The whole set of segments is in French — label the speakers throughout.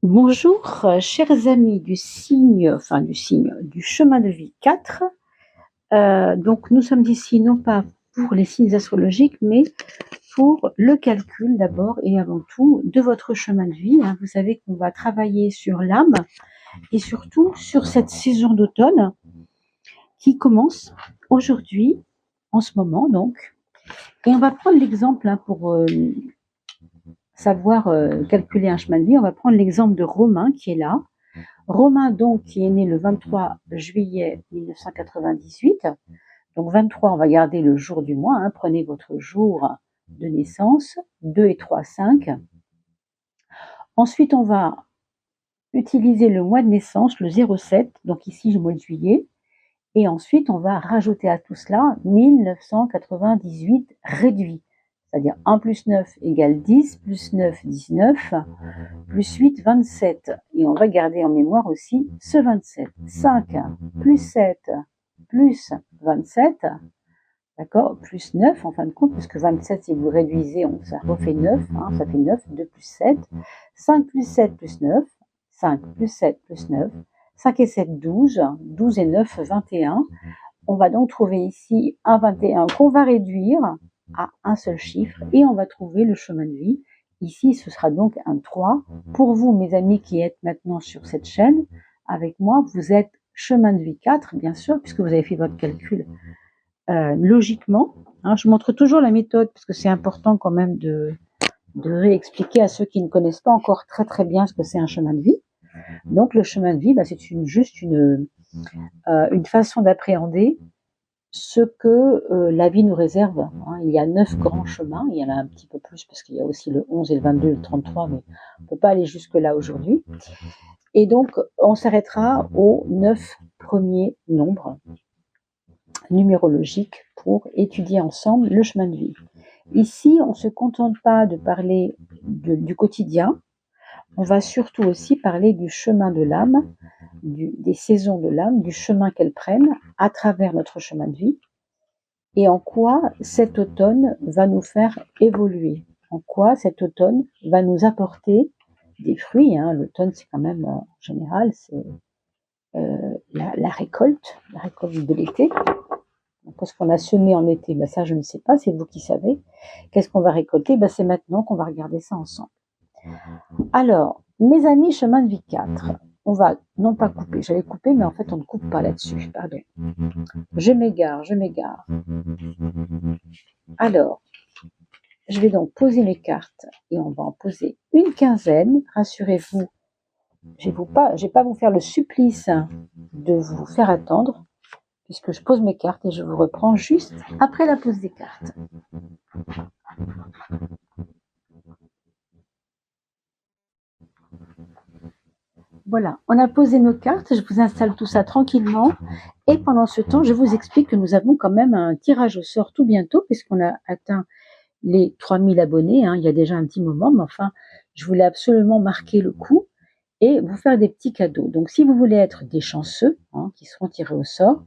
Speaker 1: Bonjour, chers amis du chemin de vie 4. Donc nous sommes ici non pas pour les signes astrologiques, mais pour le calcul d'abord et avant tout de votre chemin de vie. Vous savez qu'on va travailler sur l'âme et surtout sur cette saison d'automne qui commence aujourd'hui, en ce moment donc. Et on va prendre l'exemple pour savoir calculer un chemin de vie. On va prendre l'exemple de Romain qui est là. Romain, donc, qui est né le 23 juillet 1998. Donc, 23, on va garder le jour du mois. Prenez votre jour de naissance, 2 et 3, 5. Ensuite, on va utiliser le mois de naissance, le 07, donc ici, le mois de juillet. Et ensuite, on va rajouter à tout cela 1998 réduit. C'est-à-dire 1 plus 9 égale 10, plus 9, 19, plus 8, 27. Et on va garder en mémoire aussi ce 27. 5 plus 7 plus 27, d'accord, plus 9 en fin de compte, parce que 27, si vous réduisez, ça refait 9, ça fait 9, 2 plus 7. 5 plus 7 plus 9, 5 plus 7 plus 9, 5 et 7, 12, 12 et 9, 21. On va donc trouver ici un 21 qu'on va réduire à un seul chiffre et on va trouver le chemin de vie. Ici, ce sera donc un 3. Pour vous, mes amis qui êtes maintenant sur cette chaîne, avec moi, vous êtes chemin de vie 4, bien sûr, puisque vous avez fait votre calcul logiquement. Je montre toujours la méthode, parce que c'est important quand même de réexpliquer à ceux qui ne connaissent pas encore très très bien ce que c'est un chemin de vie. Donc le chemin de vie, c'est juste une façon d'appréhender ce que la vie nous réserve. Il y a 9 grands chemins, il y en a un petit peu plus parce qu'il y a aussi le 11 et le 22 et le 33, mais on ne peut pas aller jusque-là aujourd'hui. Et donc, on s'arrêtera aux 9 premiers nombres numérologiques pour étudier ensemble le chemin de vie. Ici, on ne se contente pas de parler du quotidien, on va surtout aussi parler du chemin de l'âme, des saisons de l'âme, du chemin qu'elles prennent à travers notre chemin de vie, et en quoi cet automne va nous faire évoluer, en quoi cet automne va nous apporter des fruits. L'automne, c'est quand même, en général, c'est la récolte de l'été. Qu'est-ce qu'on a semé en été? Ça, je ne sais pas, c'est vous qui savez. Qu'est-ce qu'on va récolter? C'est maintenant qu'on va regarder ça ensemble. Alors, mes amis, chemin de vie 4. On va non pas couper, j'allais couper, mais en fait on ne coupe pas là-dessus, pardon. Je m'égare. Alors, je vais donc poser mes cartes et on va en poser une quinzaine. Rassurez-vous, je vais pas vous faire le supplice de vous faire attendre, puisque je pose mes cartes et je vous reprends juste après la pose des cartes. Voilà, on a posé nos cartes, je vous installe tout ça tranquillement et pendant ce temps, je vous explique que nous avons quand même un tirage au sort tout bientôt puisqu'on a atteint les 3000 abonnés, il y a déjà un petit moment, mais enfin, je voulais absolument marquer le coup et vous faire des petits cadeaux. Donc, si vous voulez être des chanceux qui seront tirés au sort,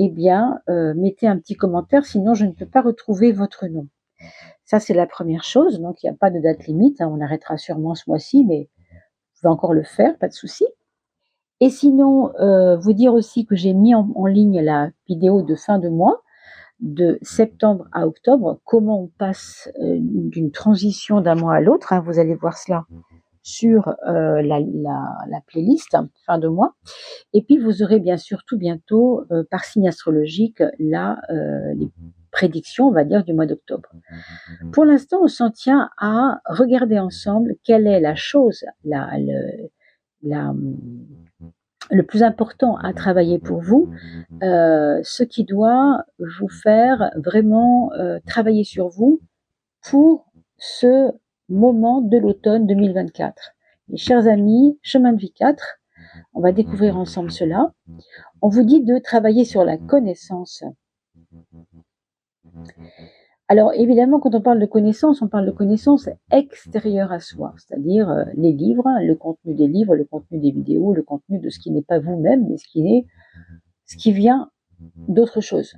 Speaker 1: eh bien, mettez un petit commentaire, sinon je ne peux pas retrouver votre nom. Ça, c'est la première chose, donc il n'y a pas de date limite, on arrêtera sûrement ce mois-ci, mais vous pouvez encore le faire, pas de souci. Et sinon, vous dire aussi que j'ai mis en ligne la vidéo de fin de mois, de septembre à octobre, comment on passe d'une transition d'un mois à l'autre. Vous allez voir cela sur la playlist fin de mois. Et puis, vous aurez bien sûr tout bientôt, par signe astrologique, les prédictions, on va dire, du mois d'octobre. Pour l'instant, on s'en tient à regarder ensemble quelle est la chose, le plus important à travailler pour vous, ce qui doit vous faire vraiment travailler sur vous pour ce moment de l'automne 2024. Mes chers amis, chemin de vie 4, on va découvrir ensemble cela. On vous dit de travailler sur la connaissance. Alors évidemment, quand on parle de connaissance, on parle de connaissance extérieure à soi, c'est-à-dire les livres, le contenu des livres, le contenu des vidéos, le contenu de ce qui n'est pas vous-même, mais ce qui vient d'autre chose.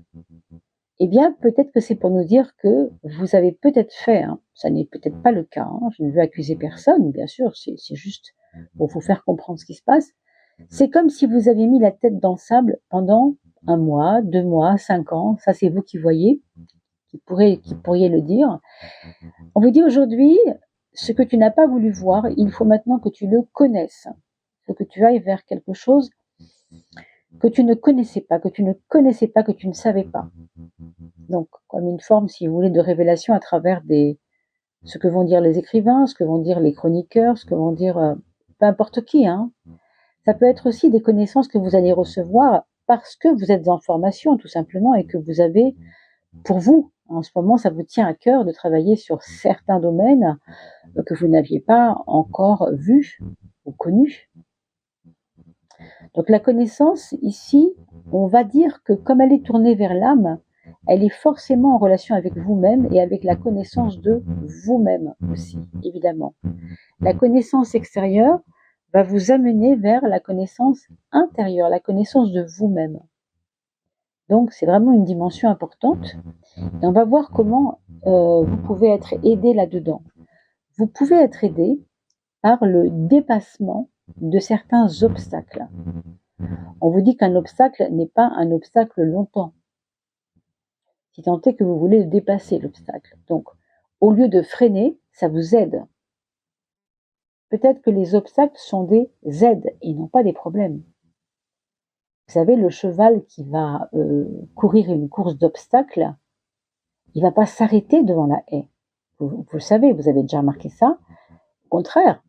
Speaker 1: Eh bien, peut-être que c'est pour nous dire que vous avez peut-être fait, ça n'est peut-être pas le cas, je ne veux accuser personne, bien sûr, c'est juste pour vous faire comprendre ce qui se passe. C'est comme si vous aviez mis la tête dans le sable pendant 1 mois, 2 mois, 5 ans. Ça, c'est vous qui voyez, qui pourriez le dire. On vous dit aujourd'hui, ce que tu n'as pas voulu voir, il faut maintenant que tu le connaisses. Il faut que tu ailles vers quelque chose que tu ne connaissais pas, que tu ne savais pas. Donc, comme une forme, si vous voulez, de révélation à travers ce que vont dire les écrivains, ce que vont dire les chroniqueurs, ce que vont dire peu importe qui, hein. Ça peut être aussi des connaissances que vous allez recevoir parce que vous êtes en formation, tout simplement, et que vous avez, pour vous, en ce moment, ça vous tient à cœur de travailler sur certains domaines que vous n'aviez pas encore vus ou connus. Donc la connaissance, ici, on va dire que comme elle est tournée vers l'âme, elle est forcément en relation avec vous-même et avec la connaissance de vous-même aussi, évidemment. La connaissance extérieure va vous amener vers la connaissance intérieure, la connaissance de vous-même. Donc c'est vraiment une dimension importante. Et on va voir comment vous pouvez être aidé là-dedans. Vous pouvez être aidé par le dépassement de certains obstacles. On vous dit qu'un obstacle n'est pas un obstacle longtemps. Si tant est que vous voulez le dépasser, l'obstacle. Donc, au lieu de freiner, ça vous aide. Peut-être que les obstacles sont des aides et non pas des problèmes. Vous savez, le cheval qui va courir une course d'obstacles, il va pas s'arrêter devant la haie. Vous le savez, vous avez déjà remarqué ça. Au contraire,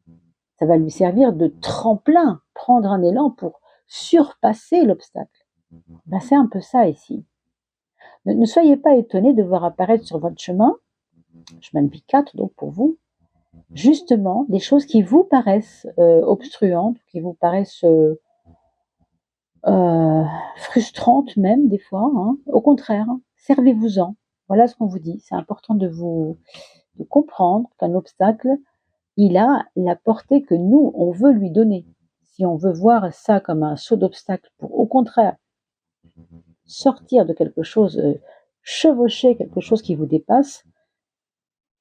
Speaker 1: ça va lui servir de tremplin, prendre un élan pour surpasser l'obstacle. Ben, c'est un peu ça ici. Ne soyez pas étonnés de voir apparaître sur votre chemin de vie 4 donc pour vous, justement des choses qui vous paraissent obstruantes, qui vous paraissent frustrantes même des fois. Hein. Au contraire, servez-vous-en. Voilà ce qu'on vous dit. C'est important de comprendre qu'un obstacle, il a la portée que nous, on veut lui donner. Si on veut voir ça comme un saut d'obstacle pour, au contraire, sortir de quelque chose, chevaucher quelque chose qui vous dépasse,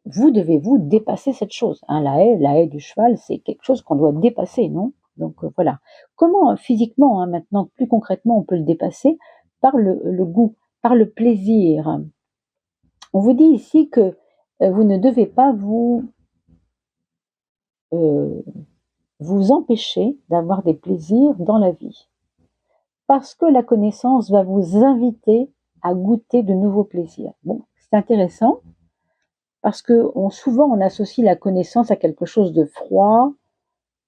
Speaker 1: vous devez vous dépasser cette chose. Hein, la haie du cheval, c'est quelque chose qu'on doit dépasser, non? Donc voilà. Comment physiquement, hein, maintenant, plus concrètement, on peut le dépasser? Par le goût, par le plaisir. On vous dit ici que vous ne devez pas vous empêcher d'avoir des plaisirs dans la vie. Parce que la connaissance va vous inviter à goûter de nouveaux plaisirs. Bon, c'est intéressant. Parce que souvent on associe la connaissance à quelque chose de froid,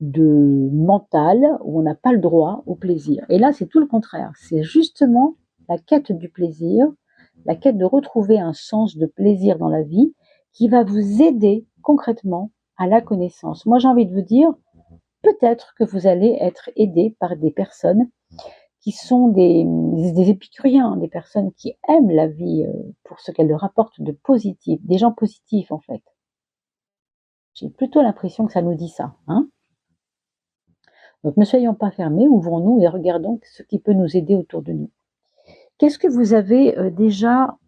Speaker 1: de mental, où on n'a pas le droit au plaisir. Et là, c'est tout le contraire. C'est justement la quête du plaisir, la quête de retrouver un sens de plaisir dans la vie qui va vous aider concrètement à la connaissance. Moi, j'ai envie de vous dire, peut-être que vous allez être aidé par des personnes qui sont des épicuriens, des personnes qui aiment la vie pour ce qu'elle leur apporte de positif, des gens positifs en fait. J'ai plutôt l'impression que ça nous dit ça. Hein. Donc ne soyons pas fermés, ouvrons-nous et regardons ce qui peut nous aider autour de nous. Qu'est-ce que vous avez déjà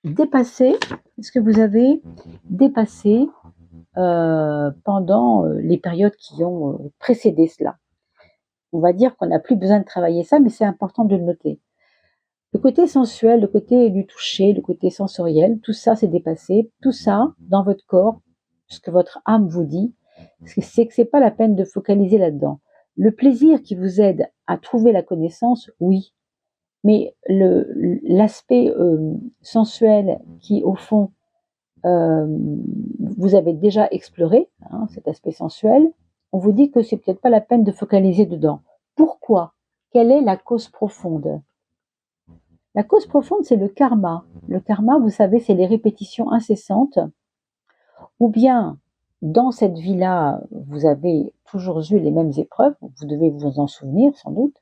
Speaker 1: dépassé? Est-ce que vous avez dépassé pendant les périodes qui ont précédé cela? On va dire qu'on n'a plus besoin de travailler ça, mais c'est important de le noter. Le côté sensuel, le côté du toucher, le côté sensoriel, tout ça c'est dépassé. Tout ça, dans votre corps, ce que votre âme vous dit, c'est que c'est pas la peine de focaliser là-dedans. Le plaisir qui vous aide à trouver la connaissance, oui. Mais l'aspect sensuel qui, au fond, vous avez déjà exploré, hein, cet aspect sensuel, on vous dit que c'est peut-être pas la peine de focaliser dedans. Pourquoi? Quelle est la cause profonde? La cause profonde, c'est le karma. Le karma, vous savez, c'est les répétitions incessantes. Ou bien, dans cette vie-là, vous avez toujours eu les mêmes épreuves, vous devez vous en souvenir sans doute.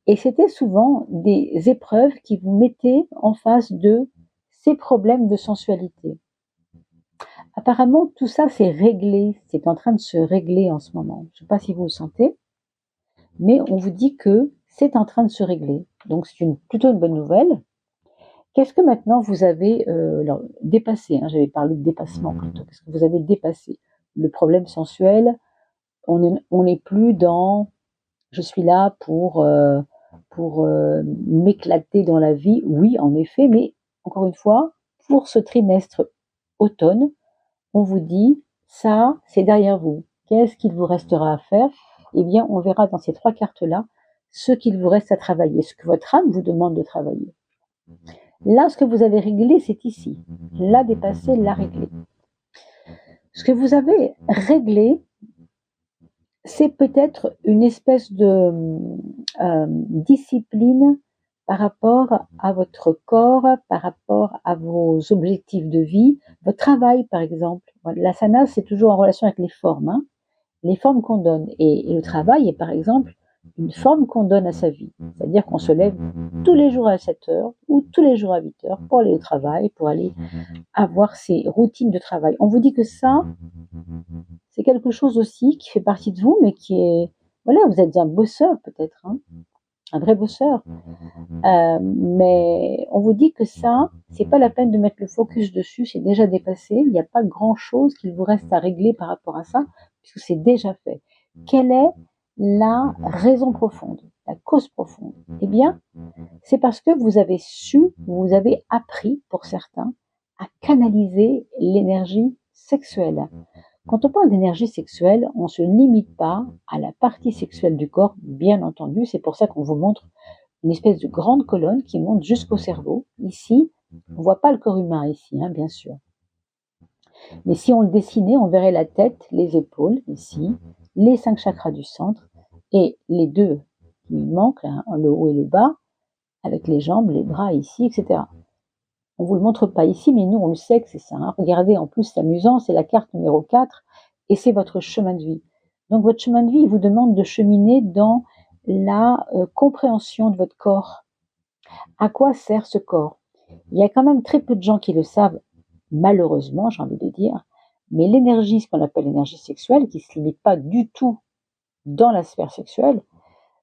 Speaker 1: Et c'était souvent des épreuves qui vous mettaient en face de ces problèmes de sensualité. Apparemment, tout ça c'est réglé, c'est en train de se régler en ce moment. Je ne sais pas si vous le sentez, mais on vous dit que c'est en train de se régler. Donc c'est plutôt une bonne nouvelle. Qu'est-ce que maintenant vous avez dépassé, hein, j'avais parlé de dépassement plutôt. Qu'est-ce que vous avez dépassé? Le problème sensuel, on n'est plus dans je suis là pour m'éclater dans la vie. Oui, en effet, mais encore une fois, pour ce trimestre automne, on vous dit ça, c'est derrière vous. Qu'est-ce qu'il vous restera à faire? Eh bien, on verra dans ces 3 cartes-là ce qu'il vous reste à travailler, ce que votre âme vous demande de travailler. Là, ce que vous avez réglé, c'est ici. Là dépassé, là réglé. Ce que vous avez réglé, c'est peut-être une espèce de discipline par rapport à votre corps, par rapport à vos objectifs de vie, votre travail par exemple. L'asana, c'est toujours en relation avec les formes, hein, les formes qu'on donne. Et le travail est par exemple une forme qu'on donne à sa vie. C'est-à-dire qu'on se lève tous les jours à 7 heures ou tous les jours à 8 heures pour aller au travail, pour aller avoir ses routines de travail. On vous dit que ça, c'est quelque chose aussi qui fait partie de vous, mais qui est... Voilà, vous êtes un bosseur peut-être, hein, un vrai bosseur. Mais on vous dit que ça, c'est pas la peine de mettre le focus dessus, c'est déjà dépassé. Il n'y a pas grand-chose qu'il vous reste à régler par rapport à ça, puisque c'est déjà fait. Quelle est la raison profonde, la cause profonde? Eh bien, c'est parce que vous avez su, vous avez appris, pour certains, à canaliser l'énergie sexuelle. Quand on parle d'énergie sexuelle, on ne se limite pas à la partie sexuelle du corps, bien entendu. C'est pour ça qu'on vous montre une espèce de grande colonne qui monte jusqu'au cerveau. Ici, on ne voit pas le corps humain ici, hein, bien sûr. Mais si on le dessinait, on verrait la tête, les épaules, ici, les 5 chakras du centre, et les 2 qui manquent, hein, le haut et le bas, avec les jambes, les bras ici, etc. On ne vous le montre pas ici, mais nous, on le sait que c'est ça. Hein. Regardez, en plus, c'est amusant, c'est la carte numéro 4, et c'est votre chemin de vie. Donc, votre chemin de vie, il vous demande de cheminer dans la compréhension de votre corps. À quoi sert ce corps? Il y a quand même très peu de gens qui le savent, malheureusement, j'ai envie de dire, mais l'énergie, ce qu'on appelle l'énergie sexuelle, qui ne se limite pas du tout dans la sphère sexuelle,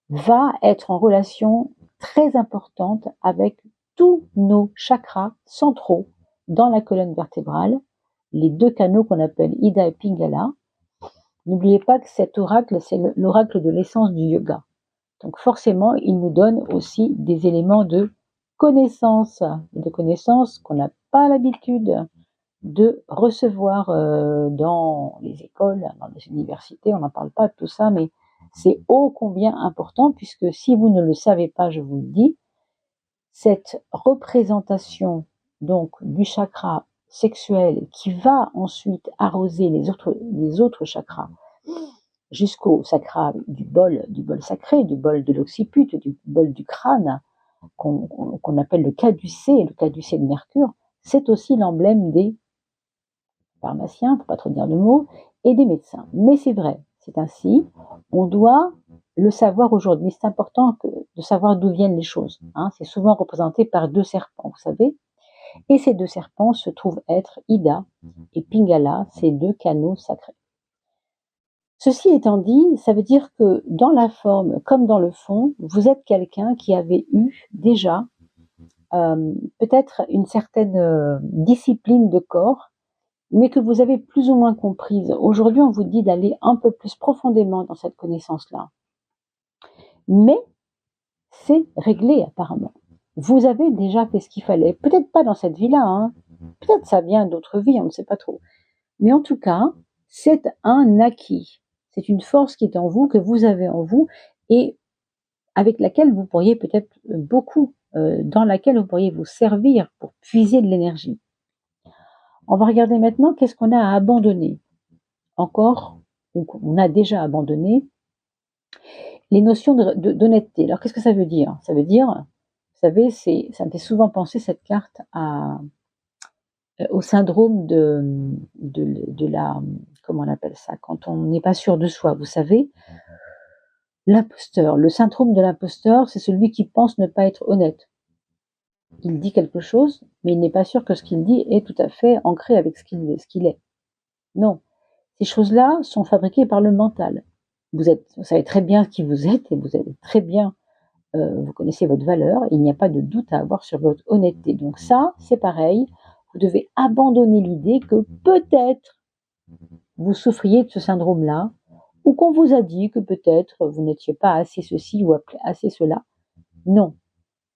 Speaker 1: va être en relation très importante avec tous nos chakras centraux dans la colonne vertébrale, les 2 canaux qu'on appelle Ida et Pingala. N'oubliez pas que cet oracle, c'est l'oracle de l'essence du yoga. Donc forcément, il nous donne aussi des éléments de connaissance qu'on n'a pas l'habitude de recevoir dans les écoles, dans les universités. On n'en parle pas de tout ça, mais c'est ô combien important, puisque si vous ne le savez pas, je vous le dis, cette représentation donc du chakra sexuel qui va ensuite arroser les autres chakras jusqu'au chakra du bol sacré, du bol de l'occiput, du bol du crâne, qu'on appelle le caducée de Mercure, c'est aussi l'emblème des pharmaciens, pour pas trop dire de mots, et des médecins. Mais c'est vrai, c'est ainsi. On doit le savoir aujourd'hui. C'est important de savoir d'où viennent les choses. Hein. C'est souvent représenté par 2 serpents, vous savez. Et ces 2 serpents se trouvent être Ida et Pingala, ces 2 canaux sacrés. Ceci étant dit, ça veut dire que dans la forme comme dans le fond, vous êtes quelqu'un qui avait eu déjà peut-être une certaine discipline de corps, mais que vous avez plus ou moins comprise. Aujourd'hui, on vous dit d'aller un peu plus profondément dans cette connaissance-là. Mais c'est réglé apparemment. Vous avez déjà fait ce qu'il fallait. Peut-être pas dans cette vie-là, hein. Peut-être ça vient d'autres vies, on ne sait pas trop. Mais en tout cas, c'est un acquis. C'est une force qui est en vous, que vous avez en vous, et avec laquelle vous pourriez peut-être dans laquelle vous pourriez vous servir pour puiser de l'énergie. On va regarder maintenant qu'est-ce qu'on a à abandonner. Encore, on a déjà abandonné les notions d'honnêteté. Alors qu'est-ce que ça veut dire? Ça veut dire, vous savez, ça me fait souvent penser cette carte au syndrome de la, comment on appelle ça, quand on n'est pas sûr de soi, vous savez, l'imposteur. Le syndrome de l'imposteur, c'est celui qui pense ne pas être honnête. Il dit quelque chose, mais il n'est pas sûr que ce qu'il dit est tout à fait ancré avec ce qu'il est. Non, ces choses-là sont fabriquées par le mental. Vous savez très bien qui vous êtes et vous êtes très bien, vous connaissez votre valeur. Il n'y a pas de doute à avoir sur votre honnêteté. Donc ça, c'est pareil. Vous devez abandonner l'idée que peut-être vous souffriez de ce syndrome-là, ou qu'on vous a dit que peut-être vous n'étiez pas assez ceci ou assez cela. Non.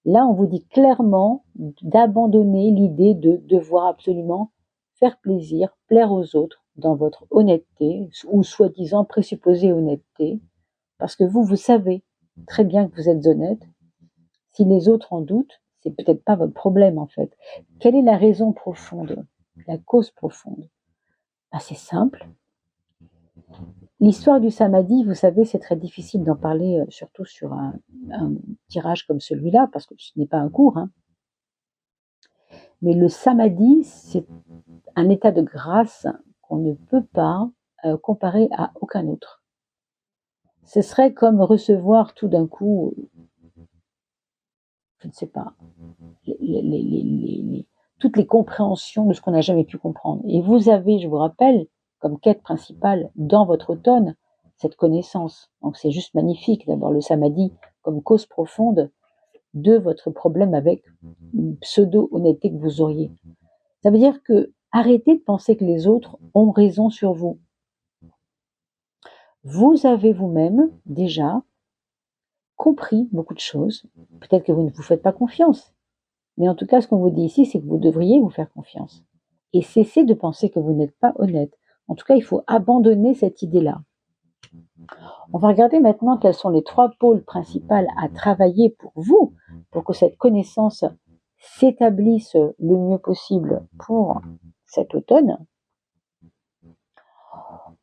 Speaker 1: Là, on vous dit clairement d'abandonner l'idée de devoir absolument faire plaisir, plaire aux autres dans votre honnêteté ou soi-disant présupposée honnêteté, parce que vous savez très bien que vous êtes honnête. Si les autres en doutent, c'est peut-être pas votre problème en fait. Quelle est la raison profonde, la cause profonde? C'est simple. L'histoire du samadhi, vous savez, c'est très difficile d'en parler, surtout sur un tirage comme celui-là, parce que ce n'est pas un cours. Hein. Mais le samadhi, c'est un état de grâce qu'on ne peut pas comparer à aucun autre. Ce serait comme recevoir tout d'un coup, je ne sais pas, toutes les compréhensions de ce qu'on n'a jamais pu comprendre. Et vous avez, je vous rappelle, comme quête principale dans votre automne, cette connaissance. Donc c'est juste magnifique d'avoir le samadhi comme cause profonde de votre problème avec une pseudo-honnêteté que vous auriez. Ça veut dire que arrêtez de penser que les autres ont raison sur vous. Vous avez vous-même déjà compris beaucoup de choses. Peut-être que vous ne vous faites pas confiance. Mais en tout cas, ce qu'on vous dit ici, c'est que vous devriez vous faire confiance. Et cessez de penser que vous n'êtes pas honnête. En tout cas, il faut abandonner cette idée-là. On va regarder maintenant quels sont les 3 pôles principaux à travailler pour vous, pour que cette connaissance s'établisse le mieux possible pour cet automne.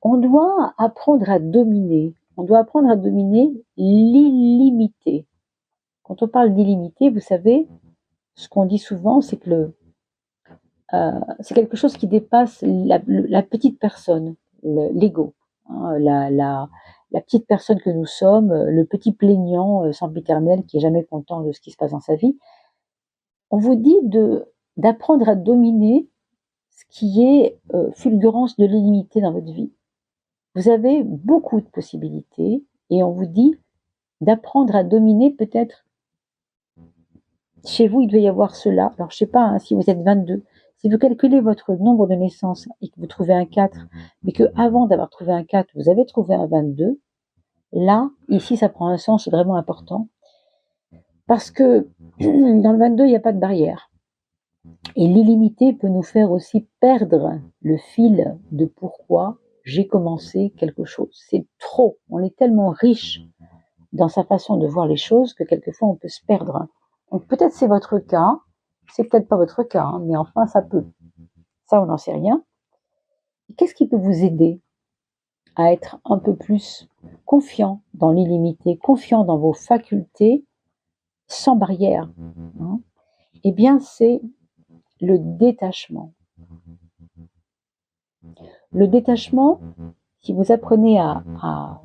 Speaker 1: On doit apprendre à dominer. On doit apprendre à dominer l'illimité. Quand on parle d'illimité, vous savez, ce qu'on dit souvent, c'est que c'est quelque chose qui dépasse la petite personne, l'ego, hein, la petite personne que nous sommes, le petit plaignant sempiternel qui est jamais content de ce qui se passe dans sa vie. On vous dit d'apprendre à dominer ce qui est fulgurance de l'illimité dans votre vie. Vous avez beaucoup de possibilités et on vous dit d'apprendre à dominer peut-être. Chez vous, il devait y avoir cela. Alors, je ne sais pas hein, si vous êtes 22. Si vous calculez votre nombre de naissances et que vous trouvez un 4, mais qu'avant d'avoir trouvé un 4, vous avez trouvé un 22, là, ici, ça prend un sens vraiment important. Parce que dans le 22, il n'y a pas de barrière. Et l'illimité peut nous faire aussi perdre le fil de pourquoi j'ai commencé quelque chose. C'est trop. On est tellement riche dans sa façon de voir les choses que quelquefois on peut se perdre. Donc peut-être c'est votre cas, c'est peut-être pas votre cas, hein, mais enfin ça peut. Ça, on n'en sait rien. Et qu'est-ce qui peut vous aider à être un peu plus confiant dans l'illimité, confiant dans vos facultés, sans barrière hein? Eh bien, c'est le détachement. Le détachement, si vous apprenez à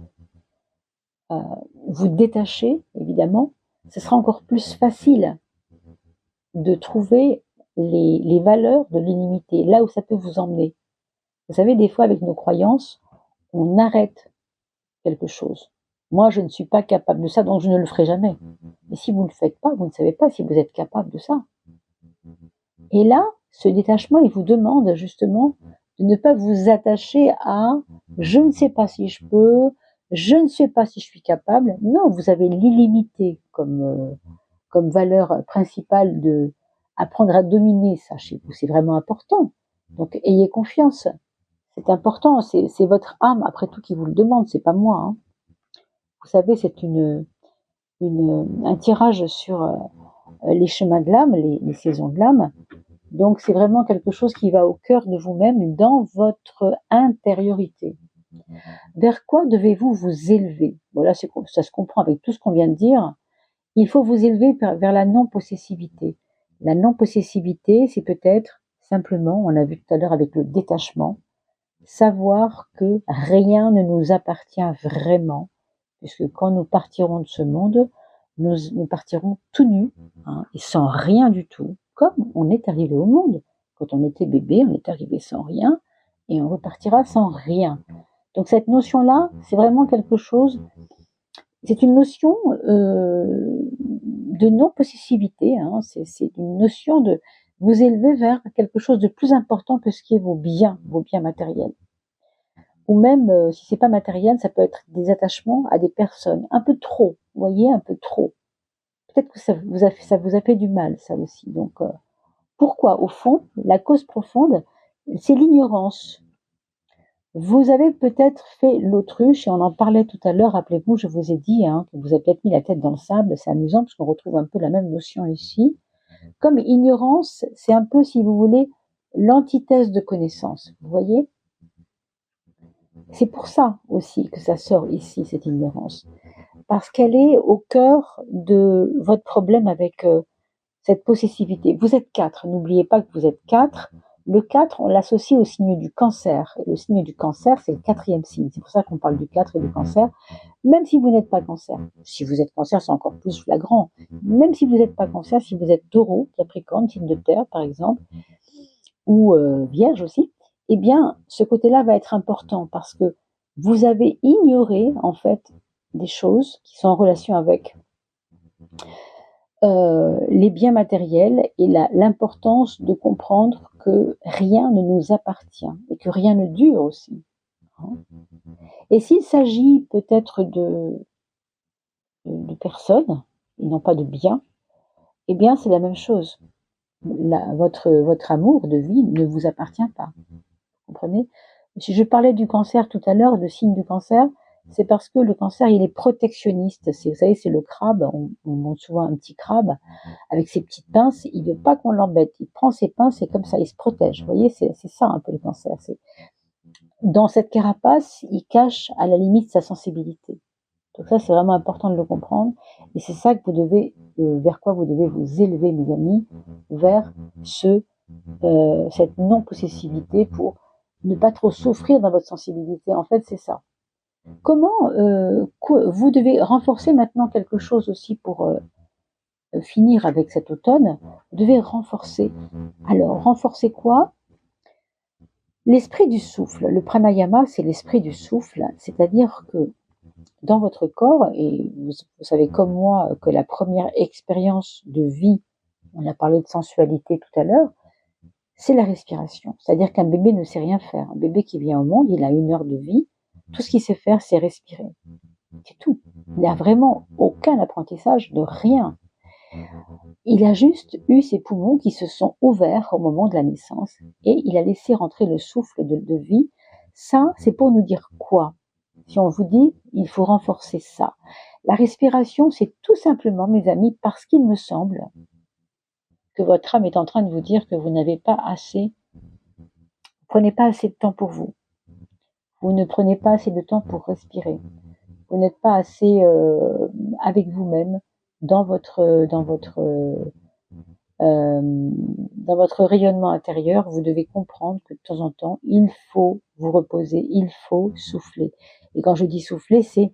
Speaker 1: vous détacher, évidemment, ce sera encore plus facile de trouver les valeurs de l'illimité, là où ça peut vous emmener. Vous savez, des fois, avec nos croyances, on arrête quelque chose. Moi, je ne suis pas capable de ça, donc je ne le ferai jamais. Mais si vous ne le faites pas, vous ne savez pas si vous êtes capable de ça. Et là, ce détachement, il vous demande justement de ne pas vous attacher à « je ne sais pas si je peux »,« je ne sais pas si je suis capable ». Non, vous avez l'illimité comme valeur principale de apprendre à dominer ça chez vous. C'est vraiment important. Donc, ayez confiance. C'est important. C'est votre âme, après tout, qui vous le demande. C'est pas moi. Hein. Vous savez, c'est un tirage sur les chemins de l'âme, les saisons de l'âme. Donc, c'est vraiment quelque chose qui va au cœur de vous-même, dans votre intériorité. Vers quoi devez-vous vous élever? Voilà, ça se comprend avec tout ce qu'on vient de dire. Il faut vous élever vers la non-possessivité. La non-possessivité, c'est peut-être simplement, on l'a vu tout à l'heure avec le détachement, savoir que rien ne nous appartient vraiment, puisque quand nous partirons de ce monde, nous partirons tout nus, hein, et sans rien du tout, comme on est arrivé au monde. Quand on était bébé, on est arrivé sans rien, et on repartira sans rien. Donc cette notion-là, c'est vraiment quelque chose, c'est une notion de non-possessivité, hein, c'est une notion de vous élever vers quelque chose de plus important que ce qui est vos biens matériels. ou même si c'est pas matériel, ça peut être des attachements à des personnes, un peu trop, vous voyez, un peu trop. Peut-être que ça vous a fait du mal, ça aussi. Donc, pourquoi? Au fond, la cause profonde, c'est l'ignorance. Vous avez peut-être fait l'autruche, et on en parlait tout à l'heure, rappelez-vous, je vous ai dit hein, que vous avez peut-être mis la tête dans le sable, c'est amusant parce qu'on retrouve un peu la même notion ici. Comme ignorance, c'est un peu, si vous voulez, l'antithèse de connaissance, vous voyez? C'est pour ça aussi que ça sort ici, cette ignorance. Parce qu'elle est au cœur de votre problème avec cette possessivité. Vous êtes 4, n'oubliez pas que vous êtes 4. Le 4, on l'associe au signe du cancer. Et le signe du cancer, c'est le 4e signe. C'est pour ça qu'on parle du 4 et du cancer. Même si vous n'êtes pas cancer. Si vous êtes cancer, c'est encore plus flagrant. Même si vous n'êtes pas cancer, si vous êtes taureau, capricorne, signe de terre, par exemple, ou vierge aussi, eh bien, ce côté-là va être important parce que vous avez ignoré, en fait, des choses qui sont en relation avec les biens matériels et l'importance de comprendre que rien ne nous appartient et que rien ne dure aussi. Hein. Et s'il s'agit peut-être de personnes et non pas de biens, eh bien c'est la même chose. Votre amour de vie ne vous appartient pas. Vous comprenez? Si je parlais du cancer tout à l'heure, le signe du cancer, c'est parce que le cancer, il est protectionniste. Vous savez, c'est le crabe, on montre souvent un petit crabe avec ses petites pinces, il veut pas qu'on l'embête. Il prend ses pinces et comme ça, il se protège. Vous voyez, c'est ça un peu le cancer. Dans cette carapace, il cache à la limite sa sensibilité. Donc ça, c'est vraiment important de le comprendre. Et c'est ça que vous devez, vers quoi vous devez vous élever, mes amis, vers cette non-possessivité pour ne pas trop souffrir dans votre sensibilité. En fait, c'est ça. Comment vous devez renforcer maintenant quelque chose aussi pour finir avec cet automne, vous devez renforcer. Alors, renforcer quoi? L'esprit du souffle. Le pranayama, c'est l'esprit du souffle, c'est-à-dire que dans votre corps, et vous savez comme moi que la première expérience de vie, on a parlé de sensualité tout à l'heure, c'est la respiration. C'est-à-dire qu'un bébé ne sait rien faire. Un bébé qui vient au monde, il a 1 heure de vie, tout ce qu'il sait faire, c'est respirer. C'est tout. Il n'a vraiment aucun apprentissage de rien. Il a juste eu ses poumons qui se sont ouverts au moment de la naissance et il a laissé rentrer le souffle de vie. Ça, c'est pour nous dire quoi? Si on vous dit, il faut renforcer ça. La respiration, c'est tout simplement, mes amis, parce qu'il me semble que votre âme est en train de vous dire que vous n'avez pas assez, vous prenez pas assez de temps pour vous. Vous ne prenez pas assez de temps pour respirer. Vous n'êtes pas assez avec vous-même dans votre rayonnement intérieur. Vous devez comprendre que de temps en temps, il faut vous reposer, il faut souffler. Et quand je dis souffler, c'est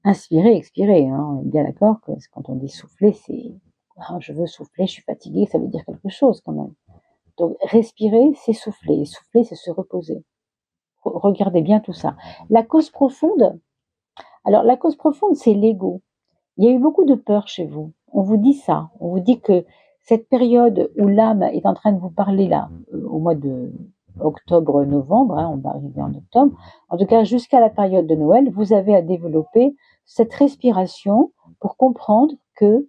Speaker 1: inspirer, expirer. Hein. On est bien d'accord que quand on dit souffler, c'est je veux souffler, je suis fatiguée, ça veut dire quelque chose quand même. Donc respirer, c'est souffler. Et souffler, c'est se reposer. Regardez bien tout ça. La cause profonde, alors la cause profonde, c'est l'ego. Il y a eu beaucoup de peur chez vous. On vous dit ça. On vous dit que cette période où l'âme est en train de vous parler là, au mois de octobre-novembre, hein, on va arriver en octobre, en tout cas jusqu'à la période de Noël, vous avez à développer cette respiration pour comprendre que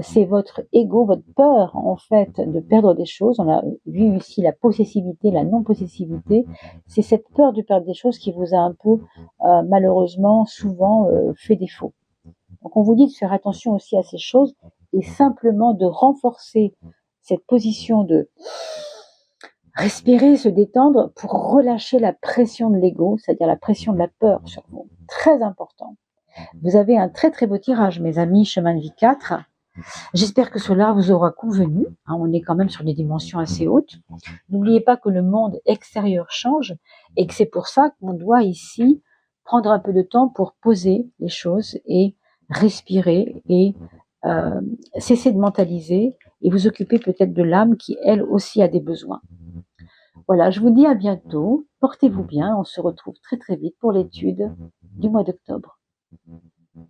Speaker 1: c'est votre ego, votre peur en fait de perdre des choses. On a vu ici la possessivité, la non-possessivité. C'est cette peur de perdre des choses qui vous a un peu malheureusement souvent fait défaut. Donc on vous dit de faire attention aussi à ces choses et simplement de renforcer cette position de respirer, se détendre pour relâcher la pression de l'ego, c'est-à-dire la pression de la peur sur vous. Très important. Vous avez un très très beau tirage, mes amis, chemin de vie 4. J'espère que cela vous aura convenu. On est quand même sur des dimensions assez hautes. N'oubliez pas que le monde extérieur change et que c'est pour ça qu'on doit ici prendre un peu de temps pour poser les choses et respirer et cesser de mentaliser et vous occuper peut-être de l'âme qui, elle aussi, a des besoins. Voilà, je vous dis à bientôt. Portez-vous bien. On se retrouve très très vite pour l'étude du mois d'octobre.